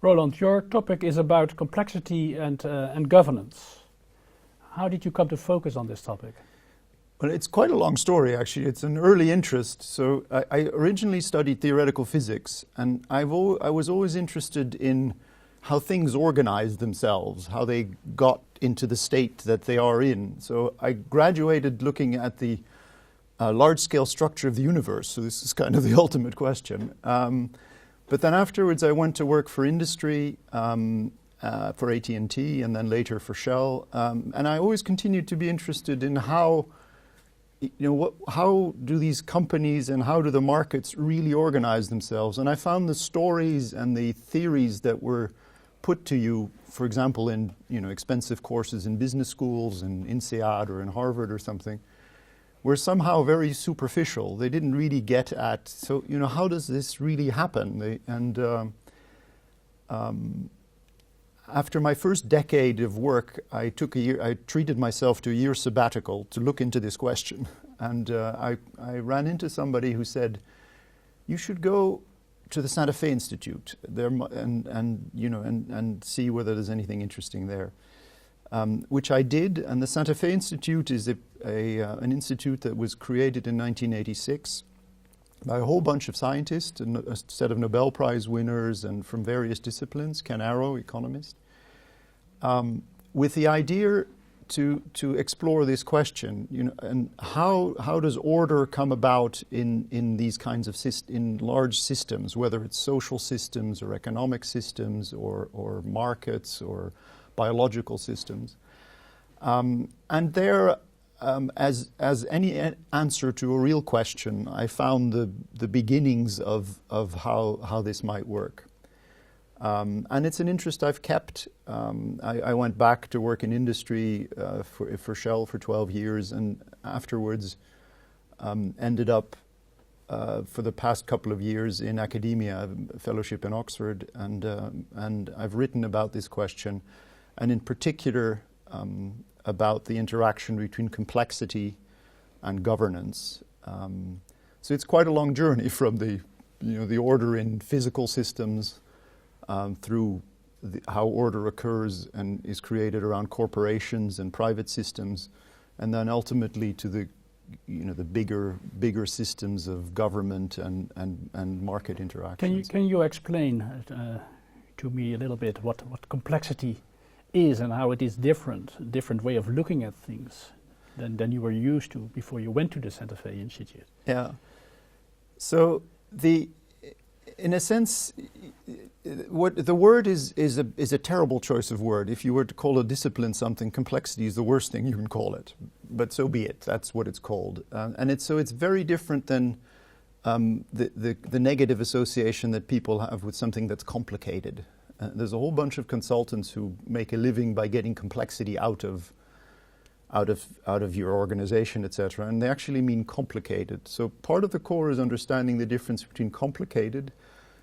Roland, your topic is about complexity and governance. How did you come to focus on this topic? Well, it's quite a long story, actually. It's an early interest. So I originally studied theoretical physics, and I was always interested in how things organize themselves, how they got into the state that they are in. So I graduated looking at the large-scale structure of the universe. So this is kind of the ultimate question. But then afterwards, I went to work for industry, for AT&T, and then later for Shell. And I always continued to be interested in how do these companies and how do the markets really organize themselves? And I found the stories and the theories that were put to you, for example, in expensive courses in business schools and in INSEAD or in Harvard or something, were somehow very superficial. They didn't really get at, so how does this really happen? After my first decade of work, I treated myself to a year sabbatical to look into this question. And I ran into somebody who said, you should go to the Santa Fe Institute there and see whether there's anything interesting there. Which I did, and the Santa Fe Institute is an institute that was created in 1986 by a whole bunch of scientists, and a set of Nobel Prize winners and from various disciplines, Ken Arrow, economist, with the idea to explore this question, and how does order come about in these kinds of in large systems, whether it's social systems or economic systems or markets or biological systems, and there, as any answer to a real question, I found the beginnings of how this might work. And it's an interest I've kept. I went back to work in industry for Shell for 12 years, and afterwards ended up for the past couple of years in academia, a fellowship in Oxford, and I've written about this question, and in particular about the interaction between complexity and governance. So it's quite a long journey from the order in physical systems through how order occurs and is created around corporations and private systems, and then ultimately to the bigger systems of government and market interactions. Can you explain to me a little bit what complexity is and how it is different way of looking at things than you were used to before you went to the Santa Fe Institute? Yeah. So in a sense, what the word is a terrible choice of word. If you were to call a discipline something, complexity is the worst thing you can call it. But so be it. That's what it's called, and it's very different than the negative association that people have with something that's complicated. There's a whole bunch of consultants who make a living by getting complexity out of your organization, etc., and they actually mean complicated. So part of the core is understanding the difference between complicated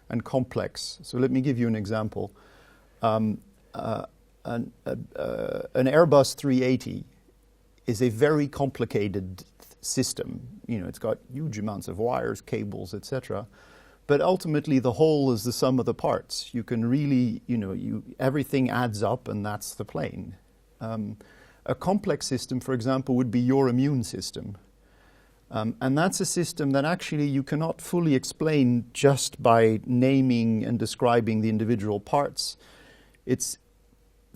and complex. So let me give you an example. An Airbus 380 is a very complicated system. It's got huge amounts of wires, cables, etc. But ultimately, the whole is the sum of the parts. You can really, everything adds up, and that's the plane. A complex system, for example, would be your immune system. And that's a system that actually you cannot fully explain just by naming and describing the individual parts. It's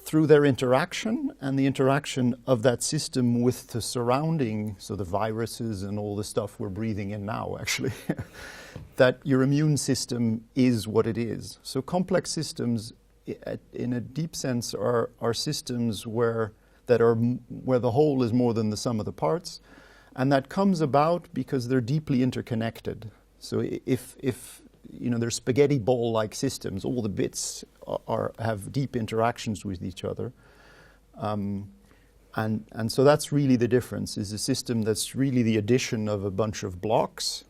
through their interaction and the interaction of that system with the surrounding, so the viruses and all the stuff we're breathing in now, actually, that your immune system is what it is. So complex systems, in a deep sense, are systems where the whole is more than the sum of the parts, and that comes about because they're deeply interconnected. So if they're spaghetti ball-like systems, all the bits have deep interactions with each other, and so that's really the difference. Is a system that's really the addition of a bunch of blocks,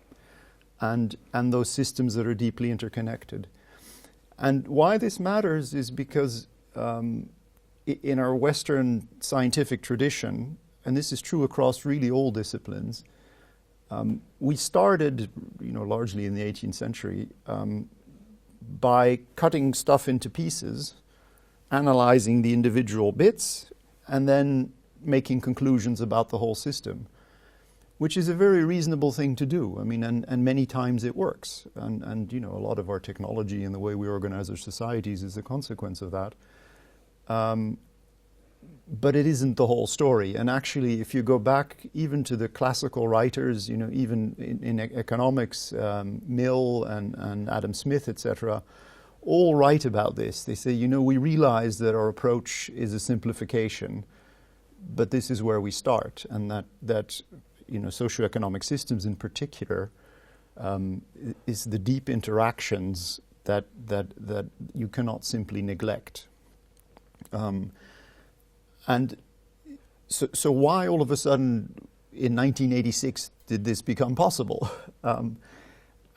and those systems that are deeply interconnected. And why this matters is because in our Western scientific tradition, and this is true across really all disciplines, we started, largely in the 18th century, by cutting stuff into pieces, analyzing the individual bits, and then making conclusions about the whole system, which is a very reasonable thing to do. I mean, and many times it works. And a lot of our technology and the way we organize our societies is a consequence of that. But it isn't the whole story. And actually, if you go back even to the classical writers, even in economics, Mill and Adam Smith, etc., all write about this. They say, we realize that our approach is a simplification, but this is where we start, and that socioeconomic systems in particular is the deep interactions that you cannot simply neglect. And so why all of a sudden in 1986 did this become possible?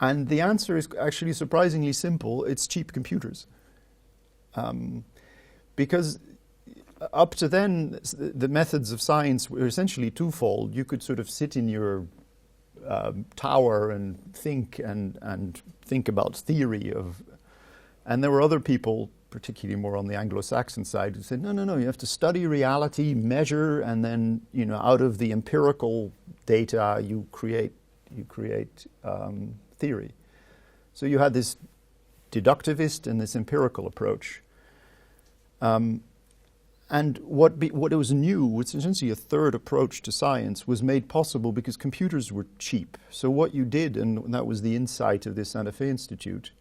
And the answer is actually surprisingly simple. It's cheap computers. Because up to then, the methods of science were essentially twofold. You could sort of sit in your tower and think about theory and there were other people, particularly more on the Anglo-Saxon side, who said, no, you have to study reality, measure, and then, out of the empirical data, you create theory. So you had this deductivist and this empirical approach. And what was new, which is essentially a third approach to science, was made possible because computers were cheap. So what you did, and that was the insight of the Santa Fe Institute,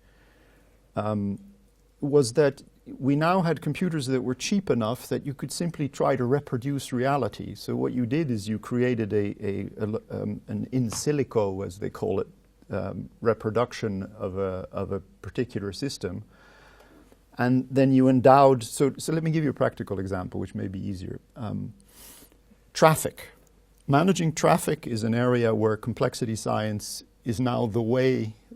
was that we now had computers that were cheap enough that you could simply try to reproduce reality. So what you did is you created an in silico, as they call it, reproduction of a particular system. And then you endowed, so let me give you a practical example, which may be easier. Traffic. Managing traffic is an area where complexity science is now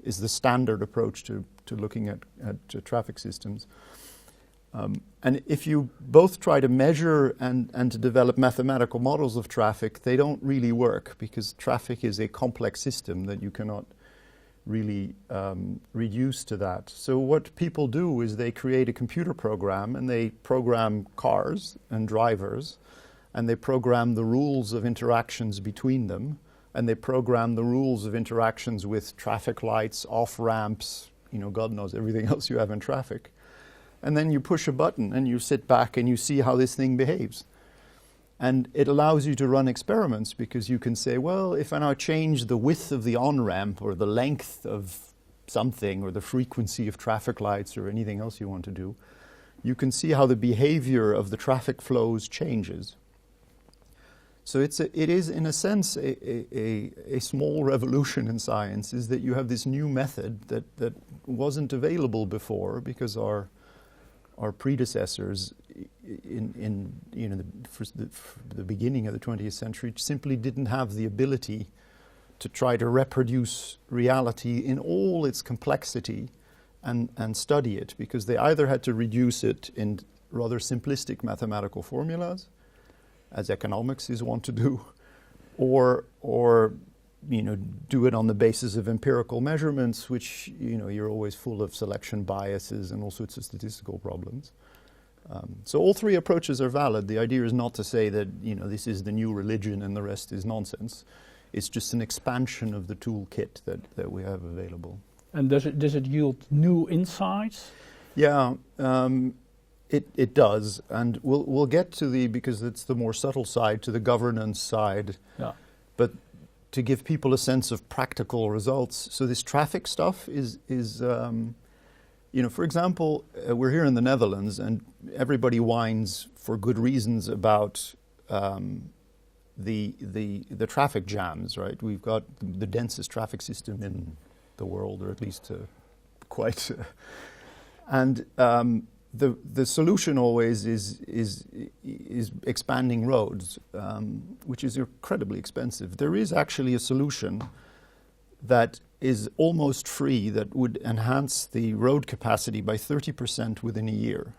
is the standard approach to looking at traffic systems. And if you both try to measure and to develop mathematical models of traffic, they don't really work because traffic is a complex system that you cannot really reduce to that. So what people do is they create a computer program and they program cars and drivers and they program the rules of interactions between them and they program the rules of interactions with traffic lights, off-ramps, God knows everything else you have in traffic. And then you push a button and you sit back and you see how this thing behaves. And it allows you to run experiments because you can say, well, if I now change the width of the on-ramp or the length of something or the frequency of traffic lights or anything else you want to do, you can see how the behavior of the traffic flows changes. So it is in a sense a small revolution in science, is that you have this new method that wasn't available before because our predecessors in the beginning of the 20th century simply didn't have the ability to try to reproduce reality in all its complexity and study it, because they either had to reduce it in rather simplistic mathematical formulas, as economics is wont to do, or do it on the basis of empirical measurements, which you're always full of selection biases and all sorts of statistical problems. So all three approaches are valid. The idea is not to say that this is the new religion and the rest is nonsense. It's just an expansion of the toolkit that we have available. And does it yield new insights? Yeah, it does, and we'll get to because it's the more subtle side, to the governance side. Yeah. But to give people a sense of practical results, so this traffic stuff is for example, we're here in the Netherlands, and everybody whines for good reasons about the traffic jams, right? We've got the densest traffic system in the world, or at least quite. And the solution always is expanding roads, which is incredibly expensive. There is actually a solution that is almost free that would enhance the road capacity by 30% within a year.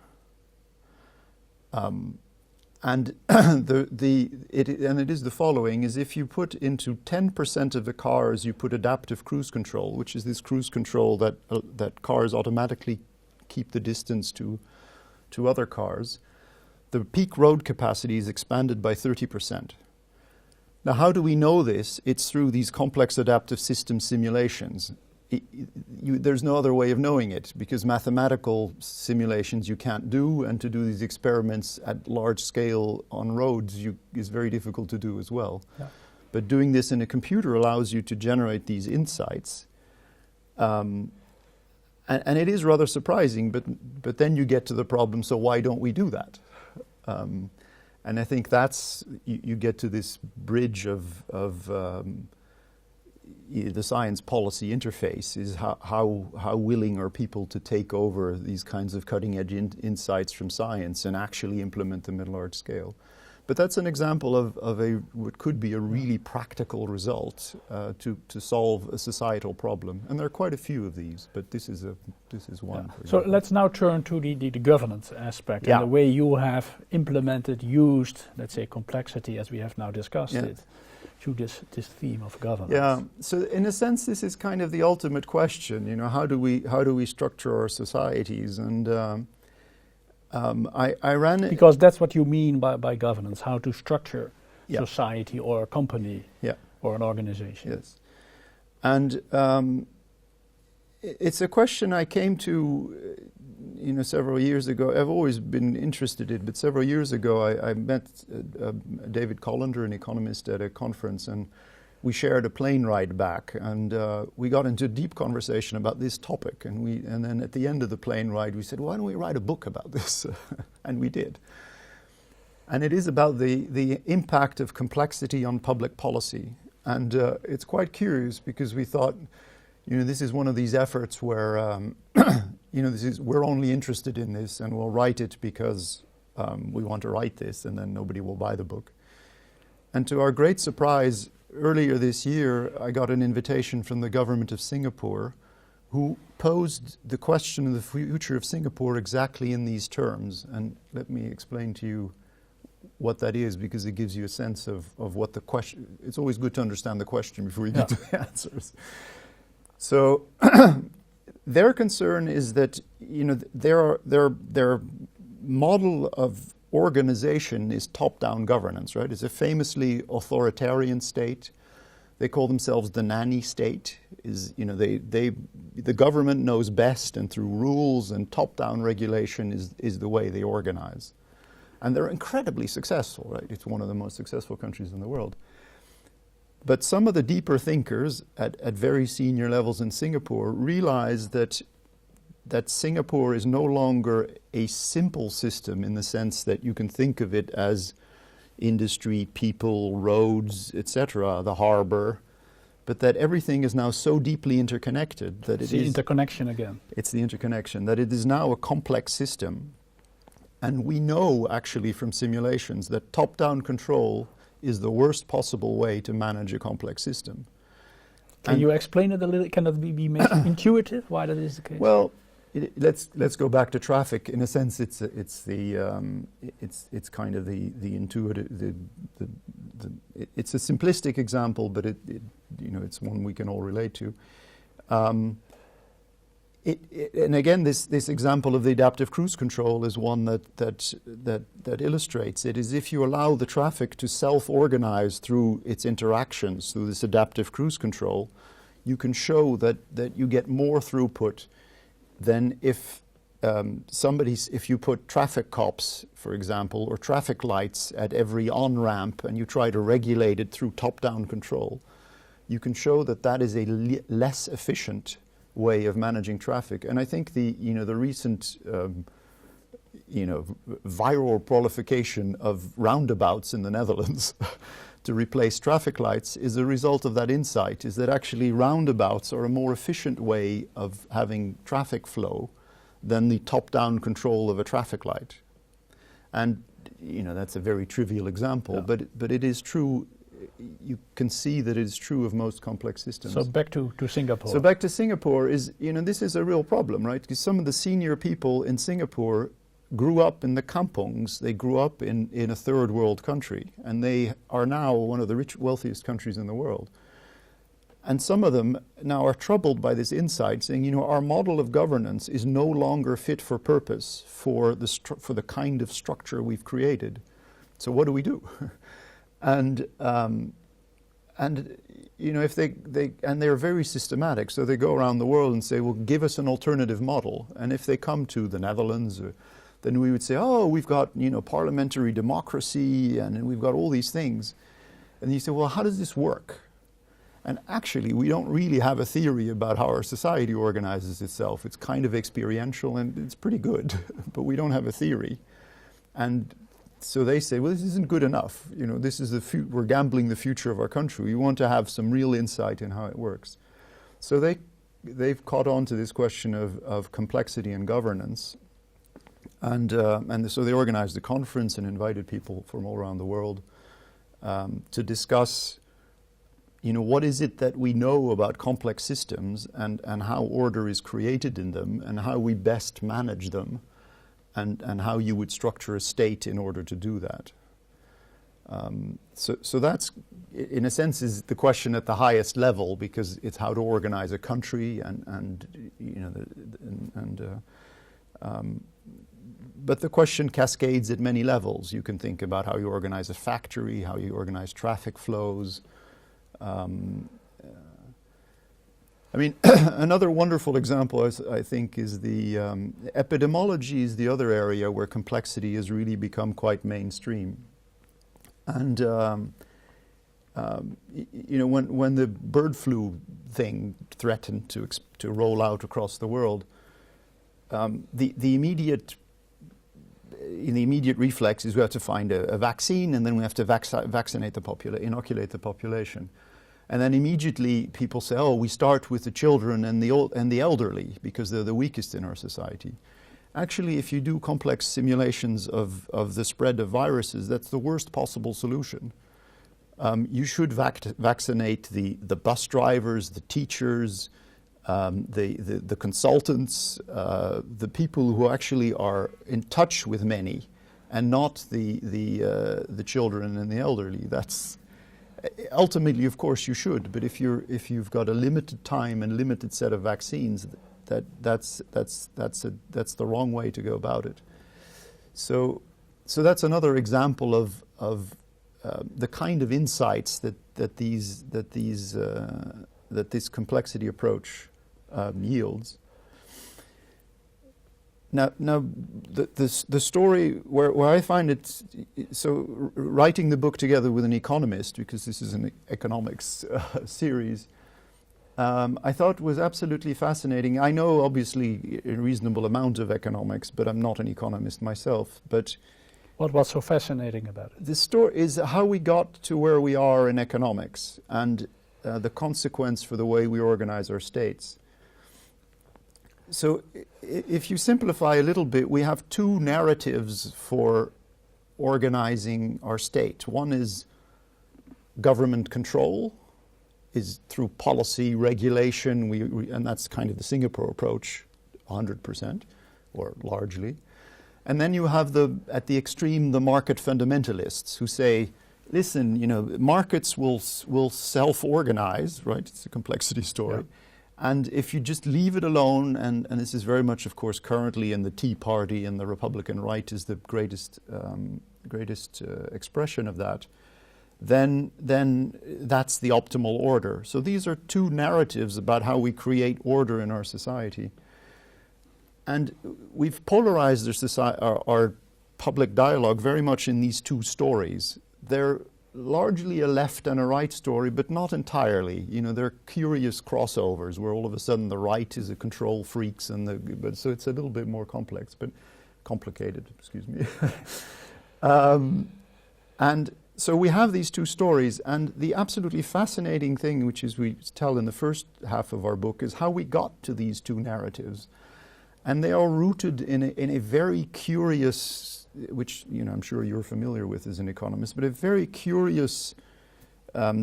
And it is the following: is if you put into 10% of the cars, you put adaptive cruise control, which is this cruise control that cars automatically keep the distance to other cars, the peak road capacity is expanded by 30%. Now, how do we know this? It's through these complex adaptive system simulations. There's no other way of knowing it, because mathematical simulations you can't do, and to do these experiments at large scale on roads is very difficult to do as well. Yeah. But doing this in a computer allows you to generate these insights. And it is rather surprising, but then you get to the problem, so why don't we do that? And I think that's, you get to this bridge of the science policy interface, is how willing are people to take over these kinds of cutting edge insights from science and actually implement them at large scale. But that's an example of what could be a really practical result to solve a societal problem. And there are quite a few of these, but this is one. Yeah. So let's now turn to the governance aspect, and the way you have implemented, used, let's say, complexity, as we have now discussed it, to this theme of governance. Yeah. So in a sense, this is kind of the ultimate question. You know, how do we structure our societies? And I ran it because that's what you mean by governance, how to structure society or a company or an organization. Yes. And it's a question I came to, several years ago. I've always been interested in it, but several years ago I met David Collender, an economist, at a conference, and we shared a plane ride back, and we got into a deep conversation about this topic. And then at the end of the plane ride, we said, why don't we write a book about this? And we did. And it is about the impact of complexity on public policy. And it's quite curious, because we thought, this is one of these efforts where, we're only interested in this, and we'll write it because we want to write this, and then nobody will buy the book. And to our great surprise, earlier this year, I got an invitation from the government of Singapore, who posed the question of the future of Singapore exactly in these terms. And let me explain to you what that is, because it gives you a sense of what the question. It's always good to understand the question before you get to the answers. So their concern is that their model of organization is top-down governance, right? It's a famously authoritarian state. They call themselves the nanny state. The government knows best, and through rules and top-down regulation is the way they organize. And they're incredibly successful, right? It's one of the most successful countries in the world. But some of the deeper thinkers at very senior levels in Singapore realize that Singapore is no longer a simple system, in the sense that you can think of it as industry, people, roads, etc., the harbor, but that everything is now so deeply interconnected that it's the interconnection again. It's the interconnection, that it is now a complex system. And we know actually from simulations that top-down control is the worst possible way to manage a complex system. Can you explain it a little? Can it be made intuitive why that is the case? Well, let's go back to traffic. In a sense, it's kind of the intuitive. It's a simplistic example, but it's one we can all relate to. And again, this example of the adaptive cruise control is one that illustrates it. Is if you allow the traffic to self-organize through its interactions, through this adaptive cruise control, you can show that you get more throughput than if if you put traffic cops, for example, or traffic lights at every on-ramp, and you try to regulate it through top-down control. You can show that is a less efficient way of managing traffic. And I think the recent viral proliferation of roundabouts in the Netherlands to replace traffic lights is a result of that insight, is that actually roundabouts are a more efficient way of having traffic flow than the top-down control of a traffic light. And that's a very trivial example, but it is true. You can see that it is true of most complex systems. So back to Singapore. So back to Singapore is, this is a real problem, right? Because some of the senior people in Singapore grew up in the kampungs. They grew up in a third world country, and they are now one of the wealthiest countries in the world. And some of them now are troubled by this insight, saying, our model of governance is no longer fit for purpose for the kind of structure we've created. So what do we do? And if they're very systematic, so they go around the world and say, well, give us an alternative model. And if they come to the Netherlands, then we would say, oh, we've got, parliamentary democracy, and we've got all these things. And you say, well, how does this work? And actually, we don't really have a theory about how our society organizes itself. It's kind of experiential, and it's pretty good, but we don't have a theory. And so they say, well, this isn't good enough. This is we're gambling the future of our country. We want to have some real insight in how it works. So they've caught on to this question of complexity and governance. And so they organized a conference and invited people from all around the world to discuss, what is it that we know about complex systems and how order is created in them and how we best manage them. And how you would structure a state in order to do that. So that's, in a sense, is the question at the highest level, because it's how to organize a country but the question cascades at many levels. You can think about how you organize a factory, how you organize traffic flows. Another wonderful example, I think, is the epidemiology is the other area where complexity has really become quite mainstream. And, when the bird flu thing threatened to roll out across the world, the immediate reflex is we have to find a vaccine, and then we have to inoculate the population. And then immediately people say, oh, we start with the children and the elderly because they're the weakest in our society. Actually, if you do complex simulations of the spread of viruses, that's the worst possible solution. You should vaccinate the bus drivers, the teachers, the consultants, the people who actually are in touch with many, and not the children and the elderly. That's ultimately, of course, you should, but if you've got a limited time and limited set of vaccines, that's the wrong way to go about it. So that's another example of the kind of insights that this complexity approach yields. Now, the story where I find it, so writing the book together with an economist, because this is an economics series, I thought was absolutely fascinating. I know, obviously, a reasonable amount of economics, but I'm not an economist myself. But what was so fascinating about it? The story is how we got to where we are in economics and the consequence for the way we organize our states. So if you simplify a little bit, we have two narratives for organizing our state. One is government control, is through policy, regulation, and that's kind of the Singapore approach, 100% or largely. And then you have at the extreme, the market fundamentalists who say, listen, markets will self-organize, right? It's a complexity story. Yeah. And if you just leave it alone, and this is very much, of course, currently in the Tea Party and the Republican right is the greatest expression of that, then that's the optimal order. So these are two narratives about how we create order in our society. And we've polarized our public dialogue very much in these two stories. They're largely a left and a right story, but not entirely. They're curious crossovers where all of a sudden the right is a control freaks, so it's a little bit more complex, but complicated, excuse me. And so we have these two stories, and the absolutely fascinating thing, which is we tell in the first half of our book, is how we got to these two narratives. And they are rooted in a very curious, which I'm sure you're familiar with as an economist, but a very curious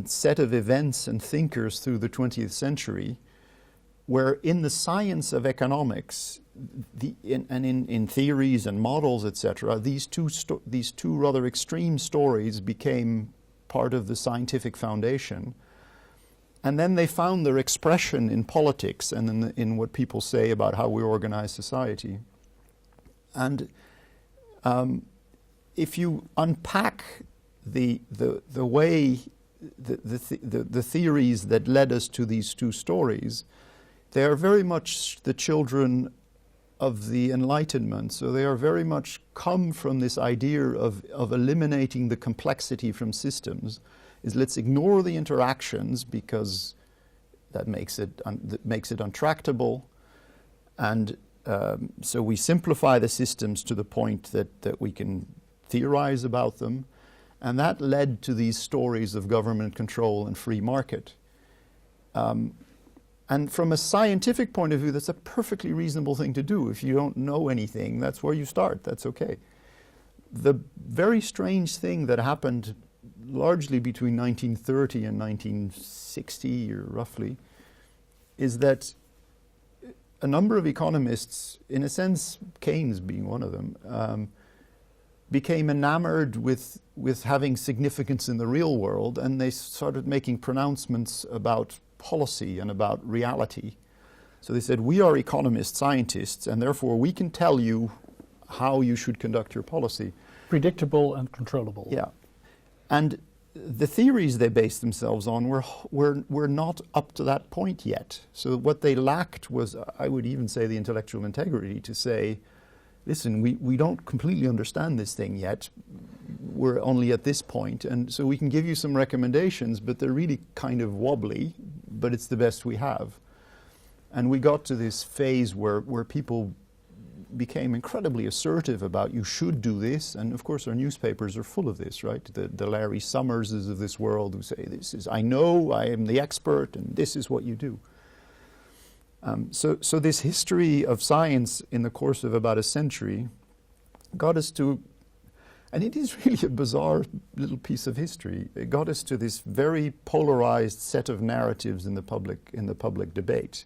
set of events and thinkers through the 20th century, where in the science of economics, in theories and models, etc., these two rather extreme stories became part of the scientific foundation. And then they found their expression in politics and in what people say about how we organize society. And if you unpack the way the theories that led us to these two stories, they are very much the children of the Enlightenment. So they are very much come from this idea of eliminating the complexity from systems. Is let's ignore the interactions because that makes it untractable, and so we simplify the systems to the point that we can theorize about them, and that led to these stories of government control and free market. And from a scientific point of view, that's a perfectly reasonable thing to do. If you don't know anything, that's where you start. That's okay. The very strange thing that happened largely between 1930 and 1960, or roughly, is that a number of economists, in a sense Keynes being one of them, became enamored with having significance in the real world, and they started making pronouncements about policy and about reality. So they said, we are economists, scientists, and therefore we can tell you how you should conduct your policy. Predictable and controllable. Yeah. And the theories they based themselves on were not up to that point yet. So what they lacked was, I would even say, the intellectual integrity to say, listen, we don't completely understand this thing yet. We're only at this point. And so we can give you some recommendations, but they're really kind of wobbly, but it's the best we have. And we got to this phase where people became incredibly assertive about you should do this, and of course our newspapers are full of this, right? The Larry Summerses of this world who say, I know, I am the expert, and this is what you do. So this history of science in the course of about a century got us to, and it is really a bizarre little piece of history, it got us to this very polarized set of narratives in the public debate.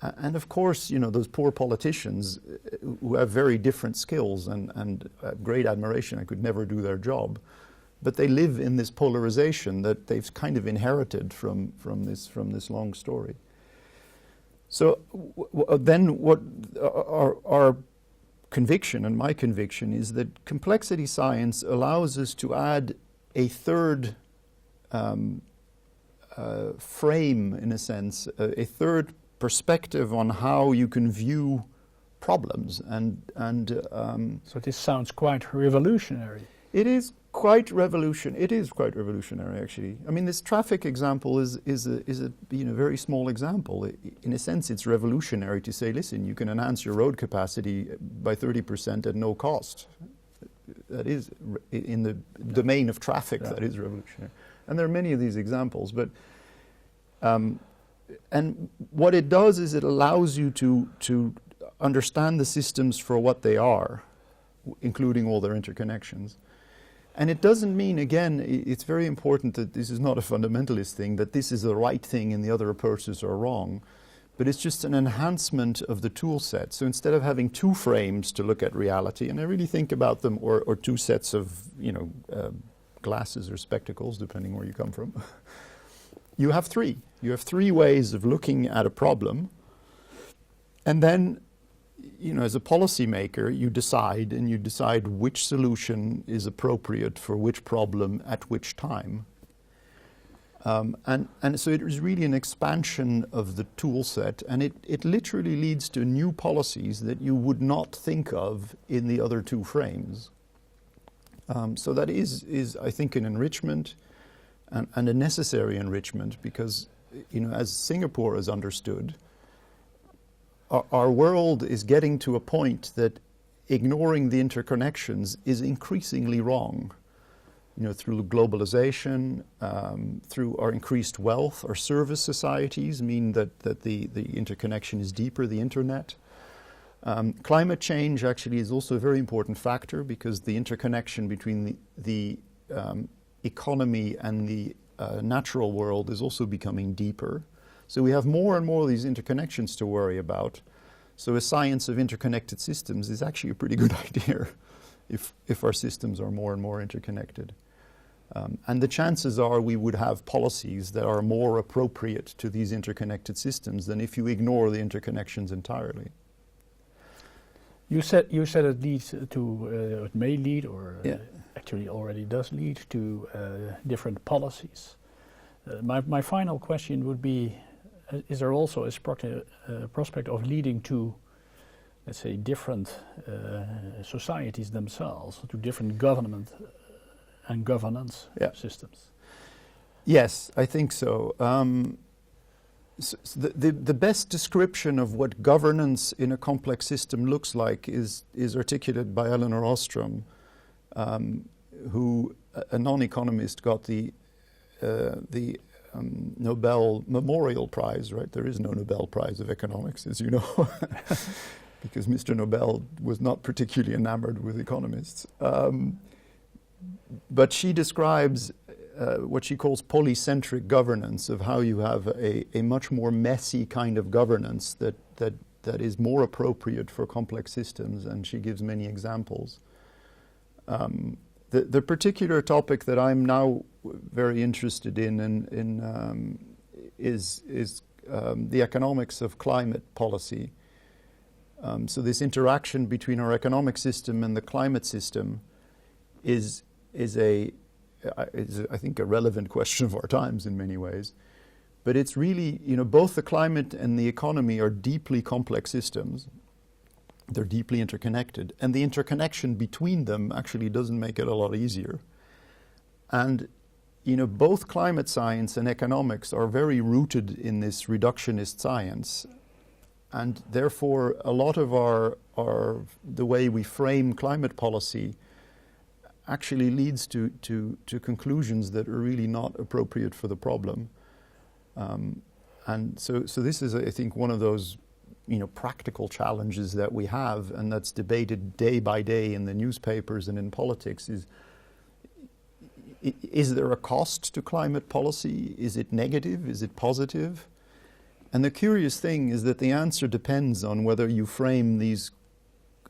And of course, those poor politicians who have very different skills and great admiration, I could never do their job, but they live in this polarization that they've kind of inherited from this long story. So then what our conviction, and my conviction, is that complexity science allows us to add a third frame, in a sense, a third perspective on how you can view problems, so this sounds quite revolutionary. It is quite revolutionary, actually. I mean, this traffic example is a very small example. In a sense, it's revolutionary to say, listen, you can enhance your road capacity by 30% at no cost. That is, in the domain of traffic, that is revolutionary. And there are many of these examples, but and what it does is it allows you to understand the systems for what they are, including all their interconnections. And it doesn't mean, again, it's very important that this is not a fundamentalist thing, that this is the right thing and the other approaches are wrong, but it's just an enhancement of the tool set. So instead of having two frames to look at reality, and I really think about them, or two sets of glasses or spectacles, depending where you come from, you have three. You have three ways of looking at a problem, and then as a policymaker, you decide which solution is appropriate for which problem at which time. And so it is really an expansion of the tool set, and it literally leads to new policies that you would not think of in the other two frames. So that is, I think, an enrichment and a necessary enrichment, because, as Singapore has understood, our world is getting to a point that ignoring the interconnections is increasingly wrong. Through globalization, through our increased wealth, our service societies mean that the interconnection is deeper, the internet. Climate change actually is also a very important factor, because the interconnection between the economy and the natural world is also becoming deeper. So we have more and more of these interconnections to worry about. So a science of interconnected systems is actually a pretty good idea if our systems are more and more interconnected. And the chances are we would have policies that are more appropriate to these interconnected systems than if you ignore the interconnections entirely. You said it leads to, it may lead, or Yeah. actually already does lead to different policies. My final question would be, is there also a prospect of leading to, let's say, different societies themselves, to different government and governance systems? Yes, I think so. So the best description of what governance in a complex system looks like is articulated by Elinor Ostrom, who, a non-economist, got the Nobel Memorial Prize, right? There is no Nobel Prize of Economics, as you know, because Mr. Nobel was not particularly enamored with economists. But she describes what she calls polycentric governance, of how you have a much more messy kind of governance that is more appropriate for complex systems, and she gives many examples. The particular topic that I'm now very interested in is the economics of climate policy. So this interaction between our economic system and the climate system is I think a relevant question of our times in many ways. But it's really, both the climate and the economy are deeply complex systems. They're deeply interconnected. And the interconnection between them actually doesn't make it a lot easier. And, both climate science and economics are very rooted in this reductionist science. And therefore, a lot of the way we frame climate policy actually leads to conclusions that are really not appropriate for the problem. And so this is, I think, one of those practical challenges that we have, and that's debated day by day in the newspapers and in politics, is there a cost to climate policy? Is it negative? Is it positive? And the curious thing is that the answer depends on whether you frame these.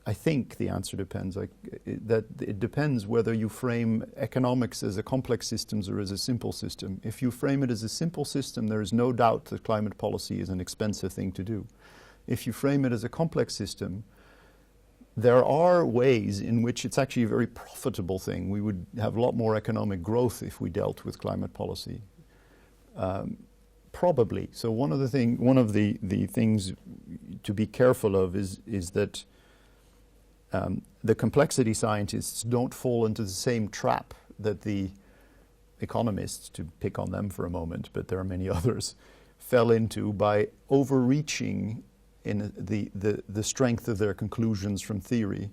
I think the answer depends. That it depends whether you frame economics as a complex system or as a simple system. If you frame it as a simple system, there is no doubt that climate policy is an expensive thing to do. If you frame it as a complex system, there are ways in which it's actually a very profitable thing. We would have a lot more economic growth if we dealt with climate policy. Probably. So one of the things to be careful of is that the complexity scientists don't fall into the same trap that the economists, to pick on them for a moment, but there are many others, fell into by overreaching in the strength of their conclusions from theory.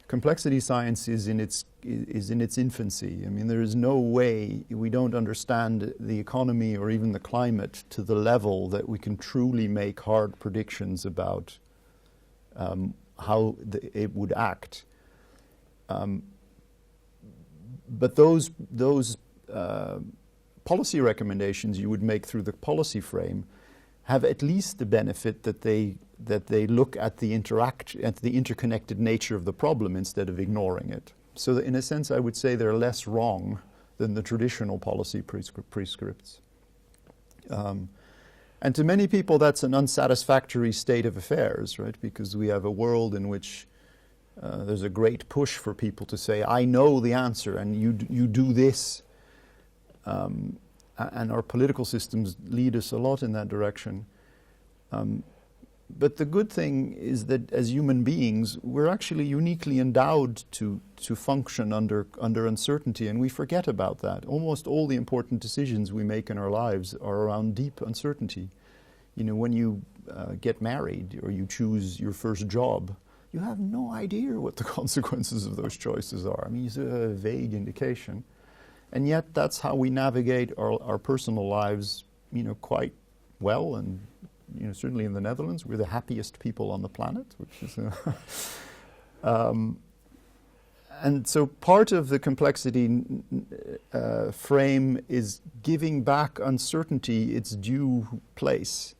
Complexity science is in its infancy. I mean, there is no way we don't understand the economy or even the climate to the level that we can truly make hard predictions about how it would act. But those policy recommendations you would make through the policy frame have at least the benefit that they look at the interconnected nature of the problem instead of ignoring it. So that in a sense, I would say they're less wrong than the traditional policy prescripts. And to many people, that's an unsatisfactory state of affairs, right? Because we have a world in which there's a great push for people to say, I know the answer, and you do this. And our political systems lead us a lot in that direction. But the good thing is that as human beings, we're actually uniquely endowed to function under uncertainty, and we forget about that. Almost all the important decisions we make in our lives are around deep uncertainty. When you get married or you choose your first job, you have no idea what the consequences of those choices are. I mean, it's a vague indication. And yet that's how we navigate our personal lives, quite well. And, certainly in the Netherlands, we're the happiest people on the planet, which is... And so part of the complexity frame is giving back uncertainty its due place.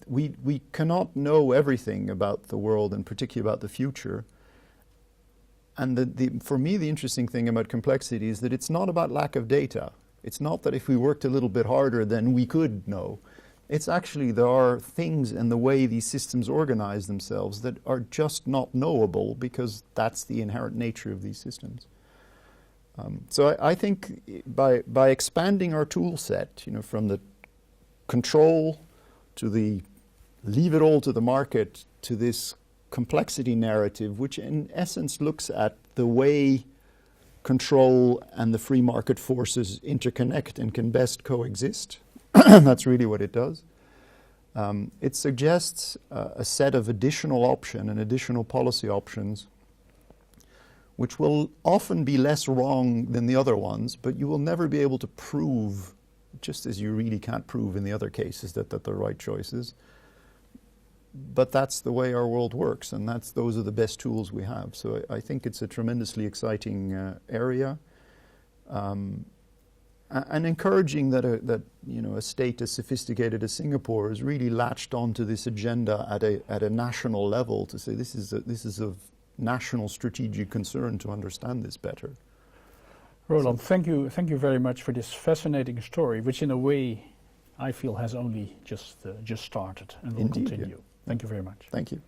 We cannot know everything about the world, and particularly about the future. And for me, the interesting thing about complexity is that it's not about lack of data. It's not that if we worked a little bit harder, then we could know. It's actually there are things in the way these systems organize themselves that are just not knowable because that's the inherent nature of these systems. So I think by expanding our tool set, from the control to the leave it all to the market to this complexity narrative, which in essence looks at the way control and the free market forces interconnect and can best coexist. That's really what it does. It suggests a set of additional additional policy options, which will often be less wrong than the other ones, but you will never be able to prove, just as you really can't prove in the other cases, that they're the right choices. But that's the way our world works, and those are the best tools we have. So I think it's a tremendously exciting area. And encouraging that a state as sophisticated as Singapore has really latched onto this agenda at a national level to say this is of national strategic concern to understand this better. Roland, thank you very much for this fascinating story, which in a way I feel has only just started and will Indeed, continue. yeah. Thank you very much. Thank you.